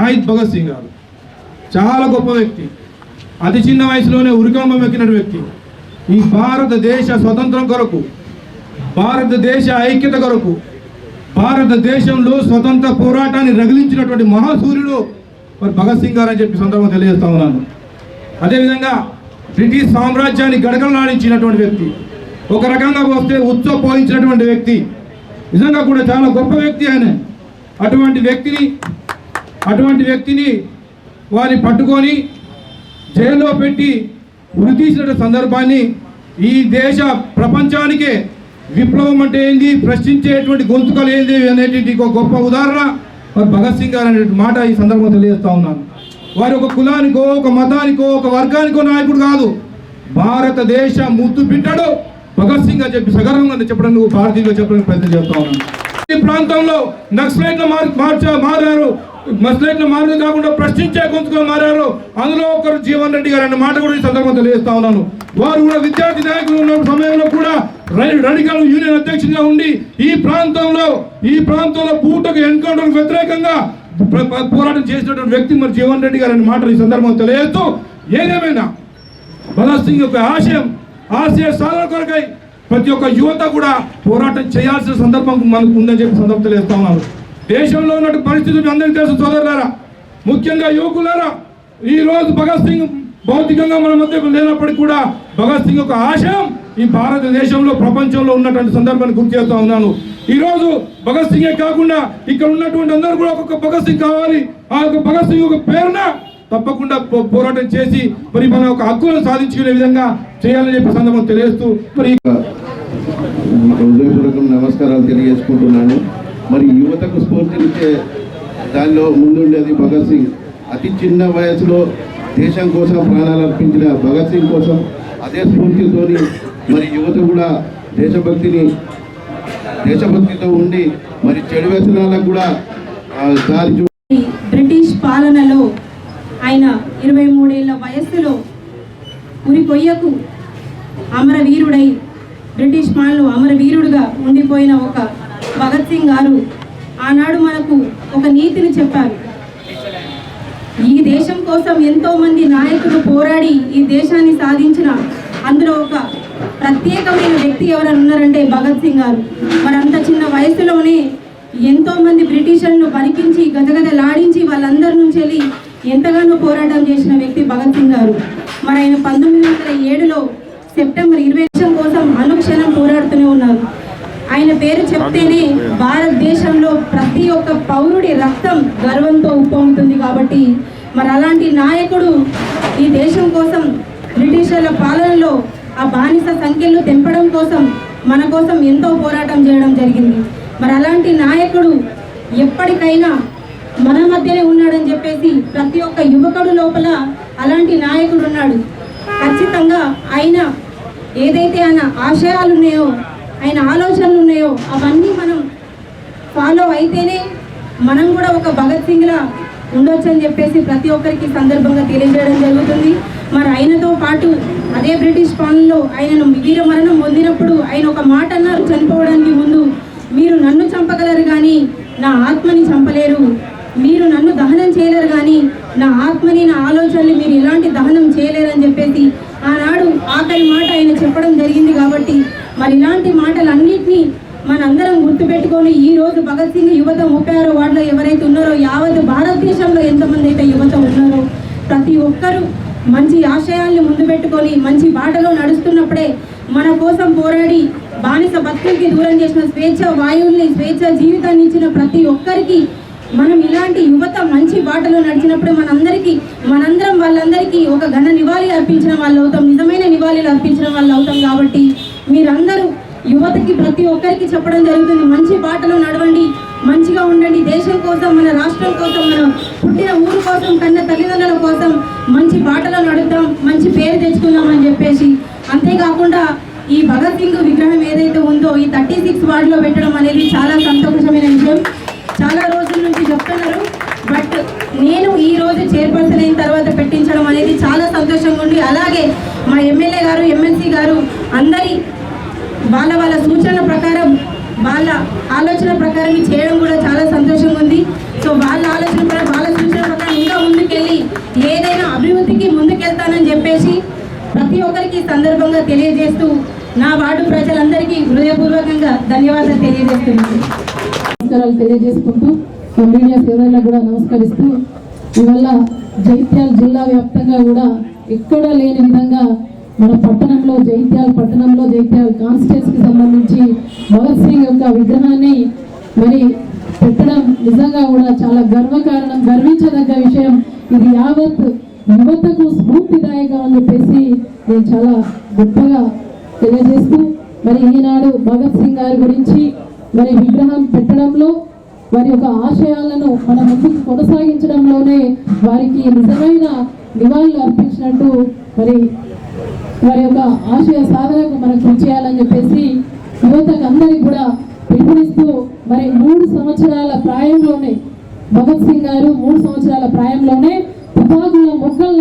షాహిద్ భగత్ సింగ్ గారు చాలా గొప్ప వ్యక్తి. అతి చిన్న వయసులోనే ఉరికంబం ఎక్కిన వ్యక్తి. ఈ భారతదేశ స్వతంత్రం కొరకు, భారతదేశ ఐక్యత కొరకు, భారతదేశంలో స్వతంత్ర పోరాటాన్ని రగిలించినటువంటి మహాసూర్యుడు మరి భగత్ సింగ్ గారు అని చెప్పి సందర్భంగా తెలియజేస్తా ఉన్నాను. అదేవిధంగా బ్రిటిష్ సామ్రాజ్యాన్ని గడగడలాడించినటువంటి వ్యక్తి, ఒక రకంగా వస్తే ఉచ్చపోయించినటువంటి వ్యక్తి, నిజంగా కూడా చాలా గొప్ప వ్యక్తి ఆయన. అటువంటి వ్యక్తిని వారిని పట్టుకొని జైల్లో పెట్టి ఉరి తీసిన సందర్భాన్ని ఈ దేశ ప్రపంచానికే విప్లవం అంటే ఏంది, ప్రశ్నించేటువంటి గొంతుకలు ఏంది అనేటువంటి ఒక గొప్ప ఉదాహరణ భగత్ సింగ్ గారు అనే మాట ఈ సందర్భంగా తెలియజేస్తా ఉన్నాను. వారి ఒక కులానికో, ఒక మతానికో, ఒక వర్గానికో నాయకుడు కాదు, భారతదేశ ముద్దు బిడ్డడు భగత్ సింగ్ అని చెప్పి సగర్వంగా చెప్పడానికి, భారతీయులు చెప్పడానికి ప్రయత్నం చేస్తా ఉన్నాను. ఈ ప్రాంతంలో నక్సలైట్ల మారారు, నక్సలైట్ల మారదు కాకుండా ప్రశ్నించే గొంతుగా మారారు. అందులో ఒకరు జీవన్ రెడ్డి గారు అనే మాట కూడా ఈ సందర్భంగా తెలియజేస్తా ఉన్నాను. వారు కూడా విద్యార్థి నాయకులు ఉన్న సమయంలో కూడా రడికల్ యూనియన్ అధ్యక్షుడిగా ఉండి ఈ ప్రాంతంలో పూటకు ఎన్కౌంటర్కు వ్యతిరేకంగా పోరాటం చేసినటువంటి వ్యక్తి మరి జీవన్ రెడ్డి గారు అనే మాట ఈ సందర్భంగా తెలియజేస్తూ, ఏదేమైనా భగత్ సింగ్ యొక్క ఆశయ సాధన కొరకై ప్రతి ఒక్క యువత కూడా పోరాటం చేయాల్సిన సందర్భం మనకు ఉందని చెప్పి సందర్భం తెలియజేస్తా ఉన్నాను. దేశంలో ఉన్న పరిస్థితులు అందరికీ తెలుసు సోదరులారా, ముఖ్యంగా యువకులారా. ఈ రోజు భగత్ సింగ్ భౌతికంగా మన మధ్య లేనప్పటికీ కూడా భగత్ సింగ్ యొక్క ఆశయం ఈ భారతదేశంలో, ప్రపంచంలో ఉన్నటువంటి సందర్భాన్ని గుర్తు చేస్తూ ఉన్నాను. ఈ రోజు భగత్ సింగే కాకుండా ఇక్కడ ఉన్నటువంటి అందరూ కూడా ఒక్కొక్క భగత్ సింగ్ కావాలి. ఆ యొక్క భగత్ సింగ్ ఒక పేరున తప్పకుండా పోరాటం చేసి మరి మన ఒక హక్కులను సాధించుకునే విధంగా చేయాలని చెప్పి సందర్భం తెలియజేస్తూ మరి హృదయపూర్వక నమస్కారాలు తెలియజేసుకుంటున్నాను. మరి యువతకు స్ఫూర్తినిచ్చే దానిలో ముందుండేది భగత్ సింగ్. అతి చిన్న వయసులో దేశం కోసం ప్రాణాలు అర్పించిన భగత్ సింగ్ కోసం అదే స్ఫూర్తితోని మరి యువత కూడా దేశభక్తితో ఉండి మరి చెడు వ్యసనాలకు కూడా దారి. బ్రిటిష్ పాలనలో ఆయన 23 ఏళ్ల వయస్సులో ఉరి కొయ్యకు అమరవీరుడై బ్రిటిష్ పాలనలో అమరవీరుడుగా ఉండిపోయిన ఒక భగత్ సింగ్ గారు ఆనాడు మనకు ఒక నీతిని చెప్పారు. ఈ దేశం కోసం ఎంతో మంది నాయకులు పోరాడి ఈ దేశాన్ని సాధించిన అందులో ఒక ప్రత్యేకమైన వ్యక్తి ఎవరైనా ఉన్నారంటే భగత్ సింగ్ గారు. మరి అంత చిన్న వయసులోనే ఎంతో మంది బ్రిటిషర్లను బరికించి గజగజలాడించి వాళ్ళందరి నుంచి వెళ్ళి ఎంతగానో పోరాటం చేసిన వ్యక్తి భగత్ సింగ్ గారు. మరి ఆయన 1907లో సెప్టెంబర్ 20 కోసం అనుక్షణం పోరాడుతూనే ఉన్నారు. ఆయన పేరు చెప్తేనే భారతదేశంలో ప్రతి ఒక్క పౌరుడి రక్తం గర్వంతో ఉప్పొంగుతుంది. కాబట్టి మరి అలాంటి నాయకుడు ఈ దేశం కోసం బ్రిటిషర్ల పాలనలో ఆ బానిస సంఖ్యలు తెంపడం కోసం మన కోసం ఎంతో పోరాటం చేయడం జరిగింది. మరి అలాంటి నాయకుడు ఎప్పటికైనా మన మధ్యనే ఉన్నాడని చెప్పేసి ప్రతి ఒక్క యువకుడు లోపల అలాంటి నాయకుడు ఉన్నాడు. ఖచ్చితంగా ఆయన ఏదైతే ఆయన ఆశయాలు ఉన్నాయో, ఆయన ఆలోచనలు ఉన్నాయో అవన్నీ మనం ఫాలో అయితేనే మనం కూడా ఒక భగత్ సింగ్లా ఉండొచ్చు అని చెప్పేసి ప్రతి ఒక్కరికి సందర్భంగా తెలియజేయడం జరుగుతుంది. మరి ఆయనతో పాటు అదే బ్రిటిష్ పాలనలో ఆయనను వీర మరణం పొందినప్పుడు ఆయన ఒక మాట అన్నారు చనిపోవడానికి ముందు, మీరు నన్ను చంపగలరు కానీ నా ఆత్మని చంపలేరు, మీరు నన్ను దహనం చేయలేరు కానీ నా ఆత్మని, నా ఆలోచనలు మీరు ఇలాంటి దహనం చేయలేరు అని చెప్పేసి ఆనాడు ఆఖరి మాట ఆయన చెప్పడం జరిగింది. కాబట్టి మరి ఇలాంటి మాటలన్నింటినీ మనందరం గుర్తుపెట్టుకొని ఈ రోజు భగత్ సింగ్ యువత 36వ వార్డులో ఎవరైతే ఉన్నారో యావత్ భారతదేశంలో ఎంతమంది అయితే యువత ఉన్నారో ప్రతి ఒక్కరూ మంచి ఆశయాల్ని ముందు పెట్టుకొని మంచి బాటలో నడుస్తున్నప్పుడే మన కోసం పోరాడి బానిస బతుకులకి దూరం చేసిన స్వేచ్ఛ వాయువుల్ని, స్వేచ్ఛ జీవితాన్ని ఇచ్చిన ప్రతి ఒక్కరికి మనం ఇలాంటి యువత మంచి బాటలో నడిచినప్పుడు మనందరం వాళ్ళందరికీ ఒక ఘన నివాళి అర్పించిన వాళ్ళు అవుతాం, నిజమైన నివాళిలు అర్పించిన వాళ్ళు అవుతాం. కాబట్టి మీరందరూ యువతకి ప్రతి ఒక్కరికి చెప్పడం జరుగుతుంది, మంచి బాటలో నడవండి, మంచిగా ఉండండి, దేశం కోసం, మన రాష్ట్రం కోసం, మన పుట్టిన ఊరు కోసం, కన్న తల్లిదండ్రుల కోసం మంచి బాటలో నడుద్దాం, మంచి పేరు తెచ్చుకుందాం అని చెప్పేసి. అంతేకాకుండా ఈ భగత్ సింగ్ విగ్రహం ఏదైతే ఉందో ఈ 36 వార్డులో పెట్టడం అనేది చాలా సంతోషమైన విషయం. చాలా రోజుల నుంచి చెప్తున్నారు, బట్ నేను ఈ రోజు చైర్పర్సన్ అయిన తర్వాత పెట్టించడం అనేది చాలా సంతోషంగా ఉంది. అలాగే మా ఎమ్మెల్యే గారు, ఎమ్మెల్సీ గారు అందరి వాళ్ళ సూచనల ప్రకారం, వాళ్ళ ఆలోచన ప్రకారం చేయడం కూడా చాలా సంతోషంగా ఉంది. సో వాళ్ళ ఆలోచన వాళ్ళ సూచన ప్రకారం ఒక్కరికి ఈ సందర్భంగా తెలియజేస్తూ నా వార్డు ప్రజలందరికీ హృదయపూర్వకంగా ధన్యవాదాలు తెలియజేస్తున్నాను. నమస్కారాలు తెలియజేసుకుంటూ మీడియా సోదరులకు కూడా నమస్కరిస్తూ ఇవల్ల జగిత్యాల జిల్లా వ్యాప్తంగా కూడా ఎక్కడా లేని విధంగా మన పట్టణంలో జగిత్యాల కాన్స్టిట్యూన్సీకి సంబంధించి భగత్ సింగ్ యొక్క విగ్రహాన్ని మరి పెట్టడం నిజంగా కూడా చాలా గర్వకారణం, గర్వించదగ్గ విషయం. ఇది యావత్ యువతకు స్ఫూర్తిదాయకం అని చెప్పేసి నేను చాలా గొప్పగా తెలియజేస్తూ మరి ఈనాడు భగత్ సింగ్ గారి గురించి మరి విగ్రహం పెట్టడంలో వారి యొక్క ఆశయాలను మన ముందుకు కొనసాగించడంలోనే వారికి నిజమైన నివాళులు అర్పించినట్టు మరి వారి యొక్క ఆశయ సాధనకు మనం కృషి చేయాలని చెప్పేసి యువతకు అందరికి కూడా పిలుపునిస్తూ మరి 3 సంవత్సరాల ప్రాయంలోనే భగత్ సింగ్ గారు 3 సంవత్సరాల ప్రాయంలోనే తుపాకుల మొక్కలు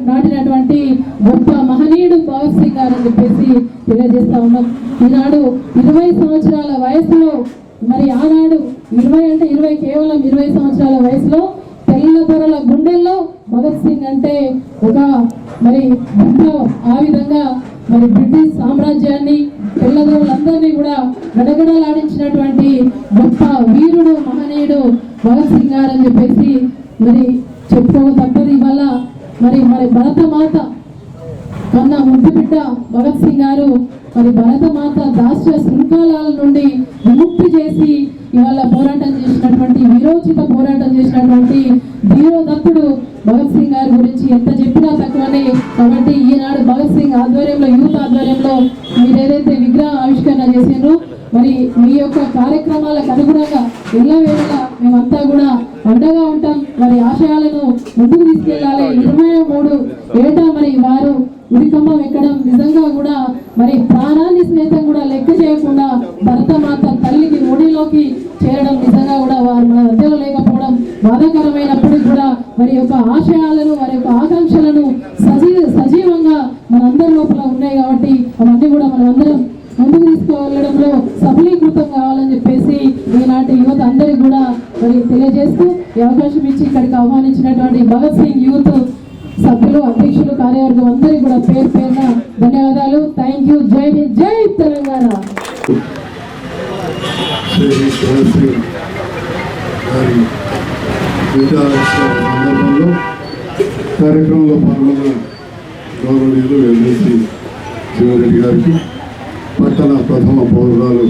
నాటినటువంటి గొప్ప మహనీయుడు భగత్ సింగ్ గారు అని చెప్పేసి తెలియజేస్తా ఉన్నాం. ఈనాడు 20 సంవత్సరాల వయసులో మరి ఆనాడు 20 కేవలం 20 సంవత్సరాల వయసులో తెల్లదొరల గుండెల్లో భగత్ సింగ్ అంటే ఒక మరి విప్లవం. ఆ విధంగా మరి బ్రిటిష్ సామ్రాజ్యాన్ని తెల్లదొరలందరినీ కూడా గడగడలాడించినటువంటి గొప్ప వీరుడు మహనీయుడు భగత్ సింగ్ గారు అని చెప్పేసి మరి చెప్పుకోక తప్పదు. ఇవాళ మరి భరతమాత కన్నా ముద్దు బిడ్డ భగత్ సింగ్ గారు మరి భరతమాత దాస్య శృంఖలాల నుండి విముక్తి చేసి ఇవాళ పోరాటం చేసినటువంటి వీరోచిత పోరాటం చేసినటువంటి ధీరోదత్తుడు భగత్ సింగ్ గారి గురించి ఎంత చెప్పినా తక్కువనే. కాబట్టి ఈనాడు భగత్ సింగ్ ఆధ్వర్యంలో యూత్ ఆధ్వర్యంలో మీరు ఏదైతే విగ్రహ ఆవిష్కరణ చేసిండ్రో మరి మీ యొక్క కార్యక్రమాలకు అనుగుణంగా ఎల్లవేళలా మేమంతా కూడా అండగా ఉంటాం. మరి ఆశయాలను ముందుకు తీసుకెళ్లాలి. 23 ఏటా మరి వారు ఉరికమ్మం ఎక్కడం నిజంగా కూడా మరి ప్రాణాన్ని స్నేహితం కూడా లెక్క చేయకుండా భరతమాత తల్లికి ఒడిలోకి చేరడం నిజంగా కూడా వారు మన మధ్యలో లేకపోవడం బాధాకరమైనప్పటికీ కూడా వారి యొక్క ఆశయాలను వారి యొక్క ఆకాంక్షలను సజీవంగా మనందరి లోపల ఉన్నాయి. కాబట్టి అవన్నీ కూడా మనమందరం ముందుకు తీసుకువెళ్ళడంలో సఫలీకృతం కావాలని చెప్పేసి ఈనాటి యువత అందరికీ కూడా మరి తెలియజేస్తూ ఈ అవకాశం ఇచ్చి ఇక్కడికి ఆహ్వానించినటువంటి భగత్ సింగ్ యూత్ సభ్యులు, అధ్యక్షులు, కార్యవర్గం అందరికీ కూడా పేరున ధన్యవాదాలు. Thank you. జై హింద్, జై తెలంగాణ. కార్యక్రమంలో పాల్గొన్న గౌరవనీయులు ఎమ్మెల్సీ శివారెడ్డి గారికి, పట్టణ ప్రథమ పౌరురాలు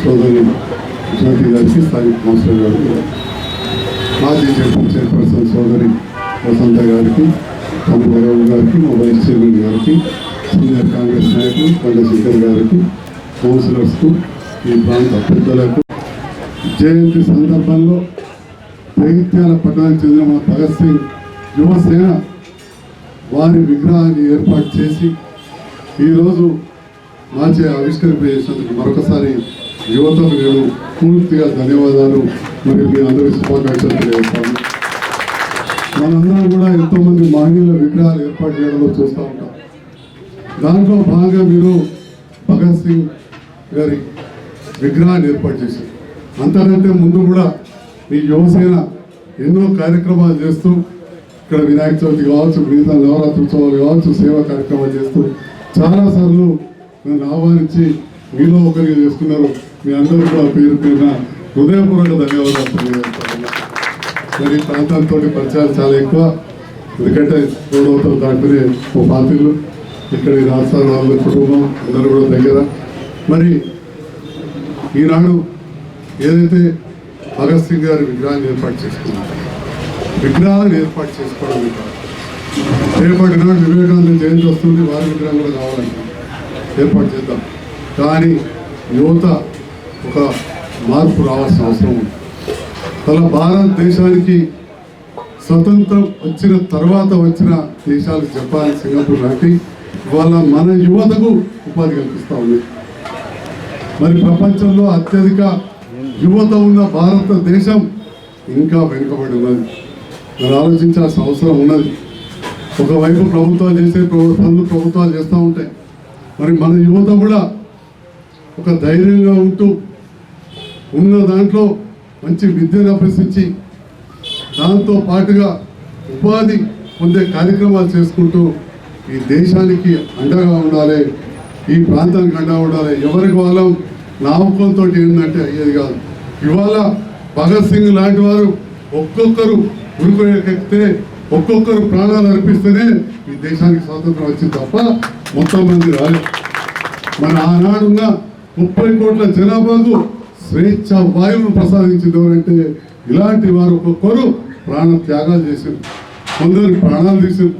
సోదరి శాంతి గారికి, స్థానిక కౌన్సిలర్ గారికి, మాజీ జడ్పీ చైర్పర్సన్ సోదరి వసంత గారికి, తమ్ముడు గారికి, మా వైస్ చైర్మన్ గారికి, సీనియర్ కాంగ్రెస్ నాయకులు కొండశేఖర్ గారికి, కౌన్సిలర్స్కు, ఈ ప్రాంత పెద్దలకు జయంతి సందర్భంలో జగిత్యాల పట్టణానికి చెందిన మన భగత్ సింగ్ యువసేన వారి విగ్రహాన్ని ఏర్పాటు చేసి ఈరోజు మాచే ఆవిష్కరింపజేసినందుకు మరొకసారి యువతకు నేను పూర్తిగా ధన్యవాదాలు మరియు మీ అందరికీ శుభాకాంక్షలు తెలియజేస్తాను. మనందరం కూడా ఎంతోమంది మహనీయుల విగ్రహాలు ఏర్పాటు చేయడంలో చూస్తూ ఉంటాం. దాంట్లో భాగంగా మీరు భగత్ సింగ్ గారి విగ్రహాన్ని ఏర్పాటు చేశారు. అంతకంటే ముందు కూడా మీ యువసేన ఎన్నో కార్యక్రమాలు చేస్తూ ఇక్కడ వినాయక చవితి కావచ్చు, మిగతా నవరాత్రి ఉత్సవాలు కావచ్చు, సేవా కార్యక్రమాలు చేస్తూ చాలాసార్లు నన్ను ఆహ్వానించి మీలో ఒకరిగా చేసుకున్నారు. మీ అందరూ కూడా పేరున హృదయపూర్వక ధన్యవాదాలు తెలియజేస్తాను. మరి ప్రాంతాలతో పరిచయాలు చాలా ఎక్కువ, ఎందుకంటే గోడవతలు దాటుకునే ఓ పార్టీలు ఇక్కడ రాష్ట్రాల వాళ్ళ కుటుంబం అందరూ కూడా దగ్గర. మరి ఈనాడు ఏదైతే భగత్ సింగ్ గారి విగ్రహాన్ని ఏర్పాటు చేసుకున్నారు, విగ్రహాలను ఏర్పాటు చేసుకోవడం రేపటి నాడు వివేకానంద జయంతి వస్తుంది, వారి విగ్రహం కూడా కావాలంటే ఏర్పాటు చేద్దాం. కానీ యువత ఒక మార్పు రావాల్సిన అవసరం ఉంది. అలా భారతదేశానికి స్వతంత్రం వచ్చిన తర్వాత వచ్చిన దేశాలు జపాన్, సింగపూర్ లాంటి ఇవాళ మన యువతకు ఉపాధి కల్పిస్తూ ఉంది. మరి ప్రపంచంలో అత్యధిక యువత ఉన్న భారతదేశం ఇంకా వెనుకబడి ఉన్నది. మరి ఆలోచించాల్సిన అవసరం ఉన్నది. ఒకవైపు ప్రభుత్వాలు చేసే పనులు ప్రభుత్వాలు చేస్తూ ఉంటాయి. మరి మన యువత కూడా ఒక ధైర్యంగా ఉంటూ ఉన్న దాంట్లో మంచి విద్యను అభ్యసించి దాంతో పాటుగా ఉపాధి పొందే కార్యక్రమాలు చేసుకుంటూ ఈ దేశానికి అండగా ఉండాలి, ఈ ప్రాంతానికి అండగా ఉండాలి. ఎవరికి వాళ్ళం నామకంతో ఏంటంటే అయ్యేది కాదు. ఇవాళ భగత్ సింగ్ లాంటి వారు ఒక్కొక్కరు ఉరికొయ్యకెక్కితే ఒక్కొక్కరు ప్రాణాలు అర్పిస్తేనే ఈ దేశానికి స్వాతంత్రం వచ్చింది తప్ప మొత్తం మంది రాలేదు. మన ఆనాడున్న 30 కోట్ల జనాభాకు స్వేచ్ఛ వాయువును ప్రసాదించింది ఎవరంటే ఇలాంటి వారు ఒక్కొక్కరు ప్రాణ త్యాగాలు చేశారు, కొందరు ప్రాణాలు తీశారు.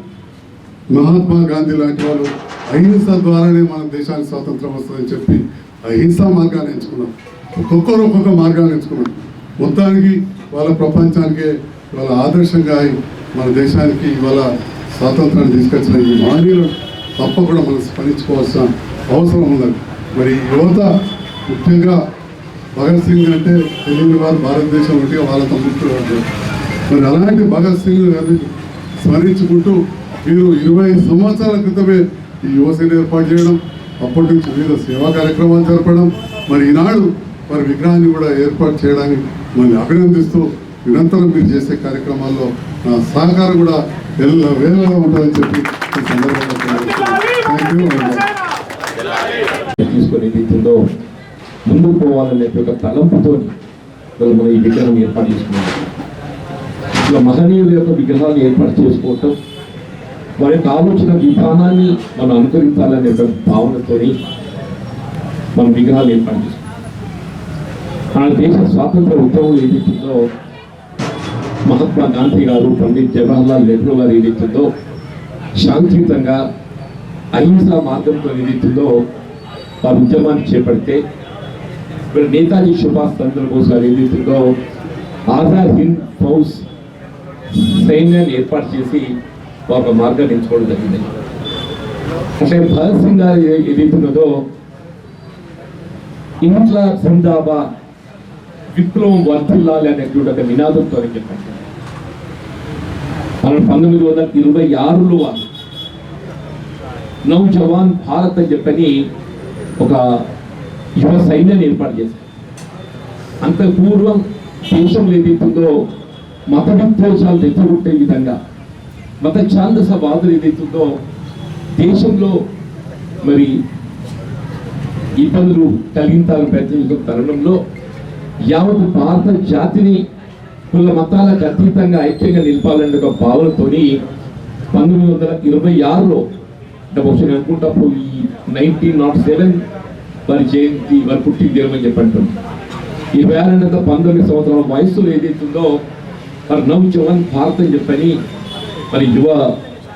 మహాత్మా గాంధీ లాంటి వాళ్ళు అహింస ద్వారానే మన దేశానికి స్వాతంత్రం వస్తుందని చెప్పి అహింసా మార్గాన్ని ఎంచుకున్నాం. ఒక్కొక్కరు ఒక్కొక్క మార్గాన్ని ఎంచుకున్నాం. మొత్తానికి వాళ్ళ ప్రపంచానికి వాళ్ళ ఆదర్శంగా మన దేశానికి ఇవాళ స్వాతంత్రాన్ని తీసుకొచ్చిన ఈ మహనీయులు తప్పకుండా మనం స్మరించుకోవాల్సిన అవసరం ఉన్నది. మరి యువత ముఖ్యంగా భగత్ సింగ్ అంటే తెలియని వారు భారతదేశం ఉంటే వాళ్ళతో ముఖ్యులు. మరి అలాంటి భగత్ సింగ్ గారిని స్మరించుకుంటూ మీరు 20 సంవత్సరాల క్రితమే ఈ యువసేన ఏర్పాటు చేయడం, అప్పటి నుంచి వివిధ సేవా కార్యక్రమాలు జరపడం, మరి ఈనాడు మరి విగ్రహాన్ని కూడా ఏర్పాటు చేయడానికి మళ్ళీ అభినందిస్తూ నిరంతరం మీరు చేసే కార్యక్రమాల్లో నా సహకారం కూడా వేలగా ఉంటుందని చెప్పి ఈ సందర్భంగా తీసుకొని ఏదైతుందో ముందుకు పోవాలనే ఒక తలంపుతో మనం ఈ విగ్రహం ఏర్పాటు చేసుకున్నాం. ఇట్లా మహనీయుల యొక్క విగ్రహాలు ఏర్పాటు చేసుకోవటం, వారి యొక్క ఆలోచన విధానాన్ని మనం అనుకరించాలనే ఒక భావనతో మనం విగ్రహాలు ఏర్పాటు చేసుకున్నాం. మన దేశ స్వాతంత్ర ఉద్యమం ఏదైతుందో మహాత్మా గాంధీ గారు, పండిత్ జవహర్లాల్ నెహ్రూ గారు ఏదైతుందో శాంతియుతంగా అహింసా మార్గంతో ఏదైతుందో వారి ఉద్యమాన్ని చేపడితే, ఇక్కడ నేతాజీ సుభాష్ చంద్రబోస్ గారు ఏదైతుందో ఆజాద్ హింద్ ఫౌజ్ సైన్యాన్ని ఏర్పాటు చేసి ఒక మార్గాన్ని ఎంచుకోవడం జరిగింది. అంటే భగత్ సింగ్ గారు ఏదైతున్నదో ఇంట్లో జిందాబాద్, విప్లవం వర్ధిల్లాలి అనేటువంటి ఒక నినాదంతో చెప్పండి. మనం 1926లో వాళ్ళు నౌజవాన్ భారత్ అని చెప్పని ఒక యువ సైన్యాన్ని ఏర్పాటు చేశారు. అంత పూర్వం దేశంలో ఏదైతుందో మత విద్వేషాలు తెచ్చగొట్టే విధంగా, మత ఛాందసవాదులు ఏదైతుందో దేశంలో మరి ఇబ్బందులు కలిగించాలని ప్రయత్నించిన తరుణంలో యావత్ భారత జాతిని కుల మతాలకు అతీతంగా ఐక్యంగా నిలపాలనే ఒక భావనతోని 1926లో అంటే బహుశా నేను అనుకుంటప్పుడు ఈ 1907 వారి జయంతి వారి పుట్టిన దినమని చెప్పంటున్నాం. 19 సంవత్సరాల వయస్సులో ఏదైతుందో మరి నౌజవాన్ భారత్ అని చెప్పని మరి యువ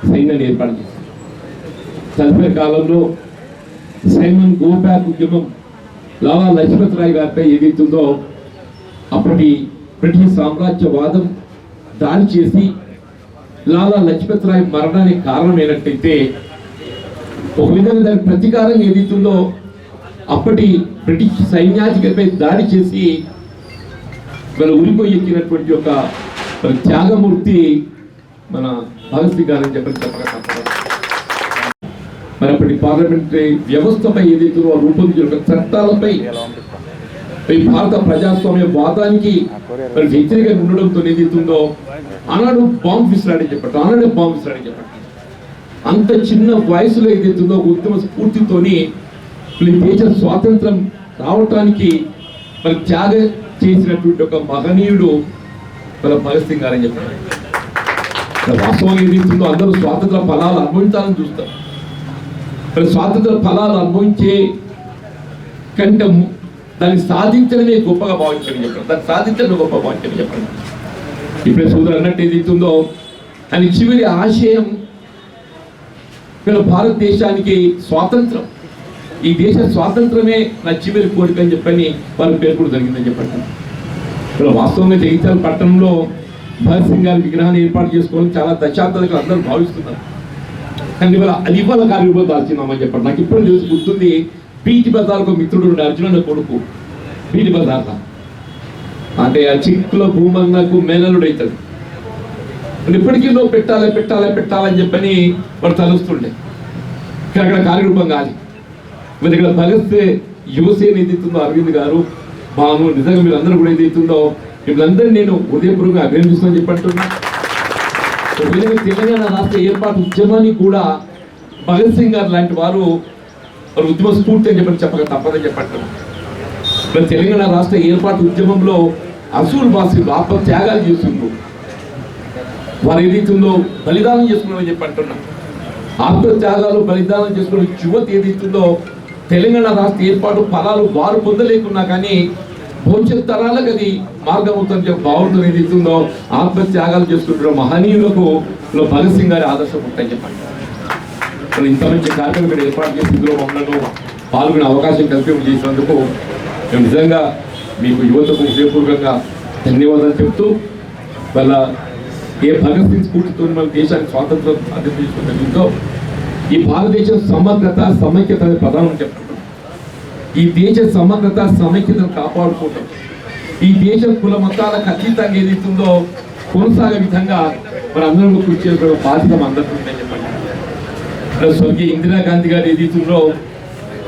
సైన్యాన్ని ఏర్పాటు చేశారు. తదుపరి కాలంలో సైమన్ గో బ్యాక్ ఉద్యమం లాలా లజపత్ రాయ్ గారిపై ఏదైతుందో అప్పటి బ్రిటిష్ సామ్రాజ్యవాదం దాడి చేసి లాలా లజపత్ రాయ్ మరణానికి కారణమైనట్టయితే ఒక విధంగా దానికి ప్రతీకారం ఏదైతుందో అప్పటి బ్రిటిష్ సైన్యాధికారిపై దాడి చేసి మన ఉరిపోయి ఎక్కినటువంటి ఒక త్యాగమూర్తి మన భగత్ సింగ్ గారు అని చెప్పక మరి అప్పటి పార్లమెంటరీ వ్యవస్థపై ఏదైతే రూపొందించిన చట్టాలపై భారత ప్రజాస్వామ్య వాదానికి మరి వ్యతిరేకంగా ఉండడంతో ఏదైతుందో ఆనాడు బాంబు విసిరాడని చెప్పట్టు, ఆనాడే బాంబు విసిరాడని చెప్పట్టు. అంత చిన్న వయసులో ఏదైతుందో ఉద్యమ స్ఫూర్తితోని దేశ స్వాతంత్రం రావటానికి మరి త్యాగం చేసినటువంటి ఒక మహనీయుడు మన భగత్ సింగ్ గారు అని చెప్పారు. వాస్తవం ఏదైతుందో అందరూ స్వాతంత్ర ఫలాలు అనుభవించాలని చూస్తారు. మరి స్వాతంత్ర ఫలాలు అనుభవించే కంటే దాన్ని సాధించడమే గొప్పగా భావించని చెప్పారు. దాన్ని సాధించడం గొప్ప భావించని చెప్పండి. ఇప్పుడే సోదరు అన్నట్టు ఏదైతుందో అని చివరి ఆశయం ఇక్కడ భారతదేశానికి స్వాతంత్రం, ఈ దేశ స్వాతంత్రమే నా చివరి కోరిక అని చెప్పని వారి పేరు కూడా జరిగిందని చెప్పండి. ఇక్కడ వాస్తవంగా జగిత్యాల పట్టణంలో భగత్ సింగ్ గారి విగ్రహాన్ని ఏర్పాటు చేసుకోవాలని చాలా దశాబ్దాలుగా అందరూ భావిస్తున్నారు. కానీ ఇవాళ కార్యరూపం దాల్చిందామని చెప్పండి. నాకు ఇప్పుడు తెలిసి గుర్తుంది, బీటి బజార్కు మిత్రుడు ఉండే అర్జున కొడుకు బీటి బజార్లో, అంటే ఆ చిక్కులో భూమన్నకు మేనలుడు అవుతాడు. ఇప్పటికీ పెట్టాలని చెప్పని వాడు తలుస్తుండే. కానీ అక్కడ కార్యరూపం కాదు. మరి ఇక్కడ భగత్ యువసేన ఏదైతుందో అరవింద్ గారు, భాను, నిజంగా మీరు అందరూ కూడా ఏదైతుందో వీళ్ళందరూ నేను హృదయపూర్వకంగా అభినందిస్తామని చెప్పంటున్నా. తెలంగాణ రాష్ట్ర ఏర్పాటు ఉద్యమాన్ని కూడా భగత్ సింగ్ గారు లాంటి వారు ఉద్యమ స్ఫూర్తి అని చెప్పక తప్పదని చెప్పంటారు. మరి తెలంగాణ రాష్ట్ర ఏర్పాటు ఉద్యమంలో అసూల్ బాసి ఆత్మ త్యాగాలు చేస్తుండ్రు. వారు ఏదైతుందో బలిదానం చేసుకున్నారని చెప్పి అంటున్నా. ఆత్మత్యాగాలు బలిదానం చేసుకున్న యువత ఏదైతుందో తెలంగాణ రాష్ట్ర ఏర్పాటు ఫలాలు వారు పొందలేకున్నా కానీ భవిష్యత్ తరాలకు అది మార్గం అవుతుందని చెప్పి భావంతో ఏదైతుందో ఆత్మత్యాగాలు చేసుకుంటున్న మహనీయులకు భగత్ సింగ్ గారి ఆదర్శం ఉంటాయని చెప్పండి. ఇంత మంచి కార్యక్రమం ఇక్కడ ఏర్పాటు చేసి ఇందులో మమ్మల్ని పాల్గొనే అవకాశం కల్పించేసినందుకు మేము నిజంగా మీకు యువతకు హృదయపూర్వకంగా ధన్యవాదాలు చెప్తూ వాళ్ళ ఏ భగత్ సింగ్ స్ఫూర్తితో మన దేశానికి స్వాతంత్రం సాధించుకుంటుందో ఈ భారతదేశం సమగ్రత సమైక్యత అనే ప్రధానం చెప్తున్నాం. ఈ దేశ సమగ్రత సమైక్యతను కాపాడుకుంటాం. ఈ దేశం కుల మతాలకు అతీతంగా ఏదైతుందో కొనసాగే విధంగా మన అందరూ కృషి చేసుకోవడం బాధ్యత అందరికీ ఉందని చెప్పండి. స్వర్గీయ ఇందిరాగాంధీ గారు ఏదైతుందో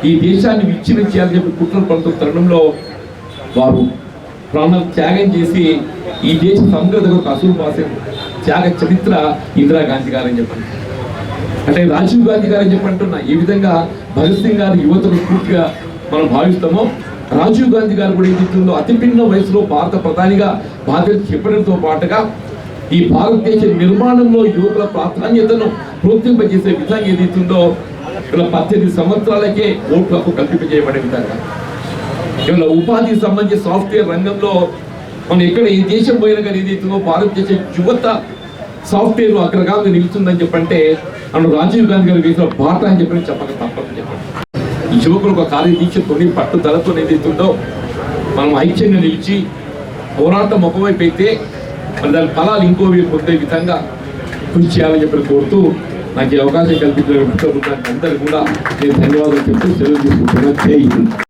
ఈ దేశాన్ని విచ్ఛిన్నం చేయాలని చెప్పి కుట్రలు పడుతున్న తరుణంలో వారు ప్రాణాలు త్యాగం చేసి ఈ దేశ సమగ్రతకు అసలు బాసే త్యాగ చరిత్ర ఇందిరాగాంధీ గారు అని చెప్పండి. అంటే రాజీవ్ గాంధీ గారు అని చెప్పంటున్నా. ఈ విధంగా భగత్ సింగ్ గారు యువతను పూర్తిగా మనం భావిస్తామో రాజీవ్ గాంధీ గారు కూడా ఏదైతుందో అతి పిన్న వయసులో భారత ప్రధానిగా బాధ్యత చెప్పడంతో పాటుగా ఈ భారతదేశ నిర్మాణంలో యువకుల ప్రాధాన్యతను ప్రోత్సహింపజేసే విధంగా ఏదైతుందో ఇలా 18 సంవత్సరాలకే ఓటు హక్కు కల్పింపజేయబడే విధంగా ఇలా ఉపాధికి సంబంధించి సాఫ్ట్వేర్ రంగంలో మనం ఎక్కడ ఈ దేశం పోయినా కానీ ఏదైతుందో భారతదేశ యువత సాఫ్ట్వేర్ అగ్రగామిగా నిలుస్తుందని చెప్పంటే మనం రాజీవ్ గాంధీ గారు వేసిన బాట అని చెప్పి చెప్పక తప్పని చెప్పండి. ఈ యువకులు ఒక కార్యదీక్షతో పట్టుదలతో ఏదైతుందో మనం ఐక్యంగా నిలిచి పోరాటం ఒకవైపు అయితే మరి దాని ఫలాలు ఇంకో వైపు పొందే విధంగా కృషి చేయాలని చెప్పి కోరుతూ నాకు ఈ అవకాశం కల్పించిన అందరికీ కూడా నేను ధన్యవాదాలు చెప్తూ సెలవు తీసుకుంటున్నాను. జై హింద్.